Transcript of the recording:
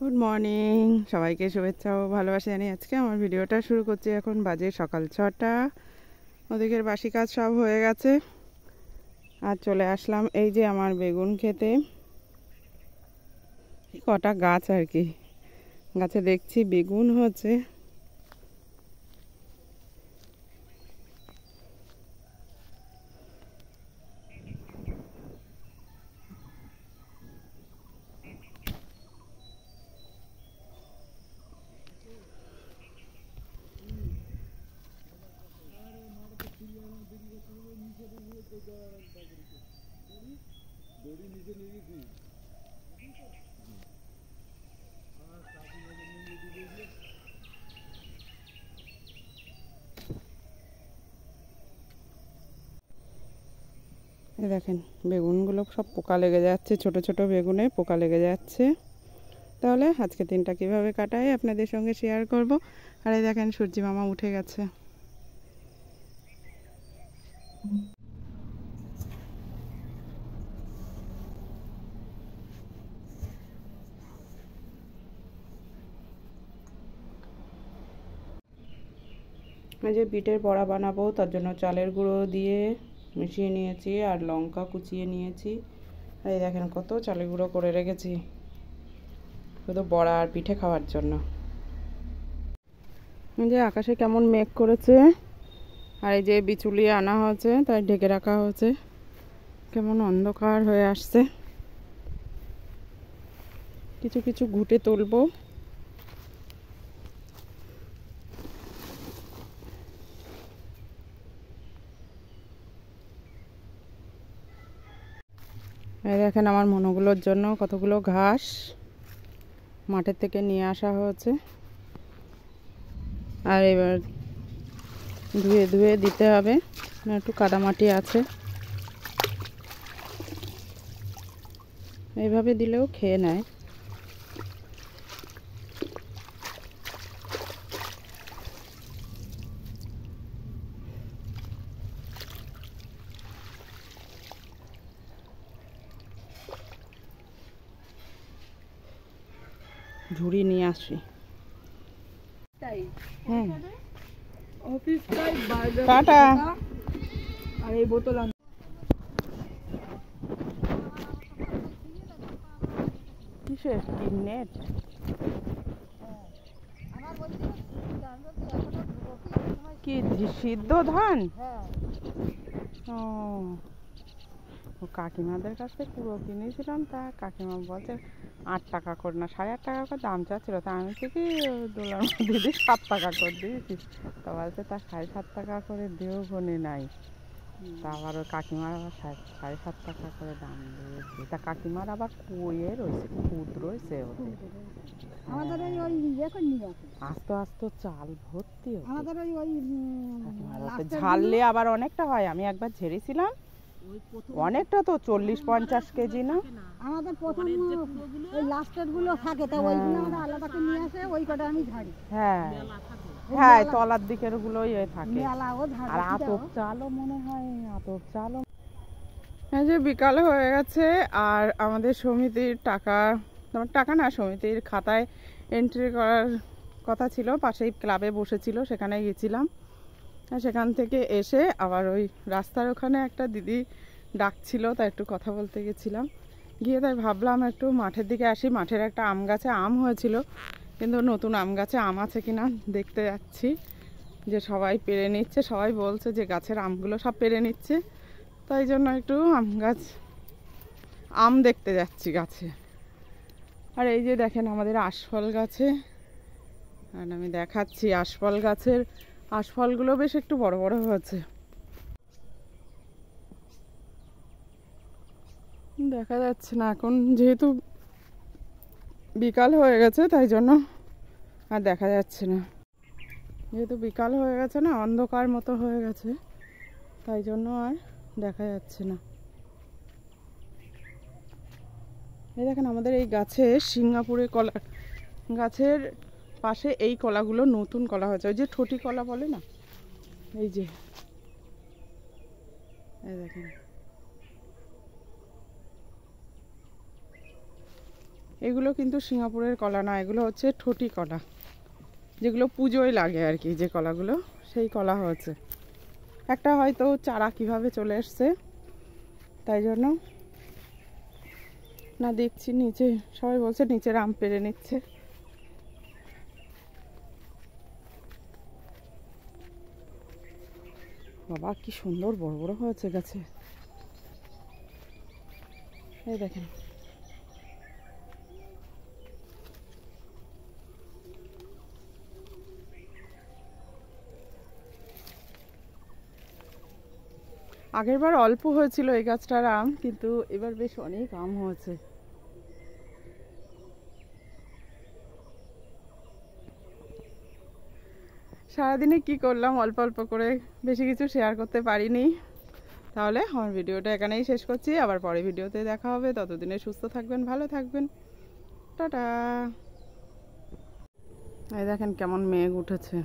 Good morning, সবাইকে শুভেচ্ছা ও ভালোবাসা জানিয়ে আজকে আমার ভিডিওটা শুরু করছি। এখন বাজে সকাল 6টা। ওদিকের বাসি কাজ সব হয়ে গেছে আর চলে আসলাম এই যে আমার বেগুন খেতে। কটা গাছ আর কি, গাছে দেখছি বেগুন হচ্ছে। এই দেখেন বেগুনগুলো সব পোকা লেগে যাচ্ছে, ছোট ছোট বেগুনে পোকা লেগে যাচ্ছে। তাহলে আজকে দিনটা কিভাবে কাটাই আপনাদের সঙ্গে শেয়ার করব। আর এই দেখেন সূর্যি মামা উঠে গেছে। এই যে বিটের বড়া বানাবো, তার জন্য চালের গুঁড়ো দিয়ে মিশিয়ে নিয়েছি আর লঙ্কা কুচিয়ে নিয়েছি। এই দেখেন কত চালের গুঁড়ো করে রেখেছি শুধু বড়া আর পিঠে খাওয়ার জন্য। এই যে আকাশে কেমন মেঘ করেছে, আর এই যে বিচুলিয়ে আনা হয়েছে তাই ঢেকে রাখা হয়েছে। কেমন অন্ধকার হয়ে আসছে, কিছু কিছু ঘুঁটে তুলবো। এই দেখেন আমার মনোগুলোর জন্য কতগুলো ঘাস মাঠের থেকে নিয়ে আসা হয়েছে, আর এবার ধুয়ে ধুয়ে দিতে হবে, একটু কাদামাটি আছে। এইভাবে দিলেও খেয়ে নেয়। ঝুড়ি নিয়ে আসি। টাটা। আর এই বোতল কিসের নেট? কি সিদ্ধ ধান? ও কাকিমাদের কাছ থেকে পুরো কিনেছিলাম, তা কাকিমা বলছে 8 টাকা করে না 8.5 টাকা করে দাম চাচ্ছিল। তা আমি থেকে দোলার দিদি 7 টাকা করে দিয়েছি। তা বলছে তা 7.5 টাকা করে দিয়েও গনে নাই। তা আবার ওই কাকিমার আবার 7.5 টাকা করে দাম দিয়েছি। তা কাকিমার আবার কুয়ে রয়েছে, খুদ রয়েছে ওদের। আমাদের ওই আস্তে আস্তে চাল ভর্তি আমাদের ওই ঝাললে আবার অনেকটা হয়। আমি একবার ঝেড়েছিলাম, অনেকটা তো 40-50 কেজি না। আমাদের প্রথম ওই লাস্টের গুলো থাকে, তা ওইগুলো আমাদের আলাদা করে নিয়ে আসে, ওই কটা আমি ঝাড়ি। হ্যাঁ হ্যাঁ, তলার দিকের গুলোই থাকে। আর আতপ ঝাড়ি চালও মনে হয়, আতপ চালও। এই যে বিকাল হয়ে গেছে আর আমাদের সমিতির টাকা, টাকা না, সমিতির খাতায় এন্ট্রি করার কথা ছিল। পাশেই ক্লাবে বসেছিল, সেখানে গেছিলাম। সেখান থেকে এসে আবার ওই রাস্তার ওখানে একটা দিদি ডাকছিল, তাই একটু কথা বলতে গেছিলাম। গিয়ে তাই ভাবলাম একটু মাঠের দিকে আসি। মাঠের একটা আম গাছে আম হয়েছিল, কিন্তু নতুন আম গাছে আম আছে কিনা দেখতে যাচ্ছি। যে সবাই পেরে নিচ্ছে, সবাই বলছে যে গাছের আমগুলো সব পেরে নিচ্ছে, তাই জন্য একটু আম দেখতে যাচ্ছি গাছে। আর এই যে দেখেন আমাদের আশফল গাছে, আর আমি দেখাচ্ছি আশফল গাছের আশফলগুলো বেশ একটু বড় বড় হয়েছে। দেখা যাচ্ছে না এখন, যেহেতু বিকাল হয়ে গেছে তাই জন্য আর দেখা যাচ্ছে না। যেহেতু বিকাল হয়ে গেছে না, অন্ধকার মতো হয়ে গেছে, তাই জন্য আর দেখা যাচ্ছে না। এই দেখেন আমাদের এই গাছে সিঙ্গাপুরের কলা গাছের পাশে এই কলাগুলো নতুন কলা হয়েছে, ওই যে ঠোঁটি কলা বলে না, এই যে এই দেখেন এগুলো কিন্তু সিঙ্গাপুরের কলা না, এগুলো হচ্ছে ঠোঁটি কলা, যেগুলো পুজোয় লাগে আর কি, যে কলাগুলো সেই কলা হয়েছে। একটা হয়তো চারা কিভাবে চলে এসছে, তাই জন্য না দেখছি নিচে সবাই বলছে নিচে আম পেড়ে নিচ্ছে। বাবা কি সুন্দর বড় বড় হয়েছে গাছে, এই দেখেন। আগের বার অল্প হয়েছিল এই গাছটার আম, কিন্তু এবার বেশ অনেক আম হয়েছে। সারাদিনে কি করলাম অল্প অল্প করে, বেশি কিছু শেয়ার করতে পারিনি। তাহলে আমার ভিডিওটা এখানেই শেষ করছি, আবার পরে ভিডিওতে দেখা হবে। ততদিনে সুস্থ থাকবেন, ভালো থাকবেন, টাটা। এই দেখেন কেমন মেঘ উঠেছে।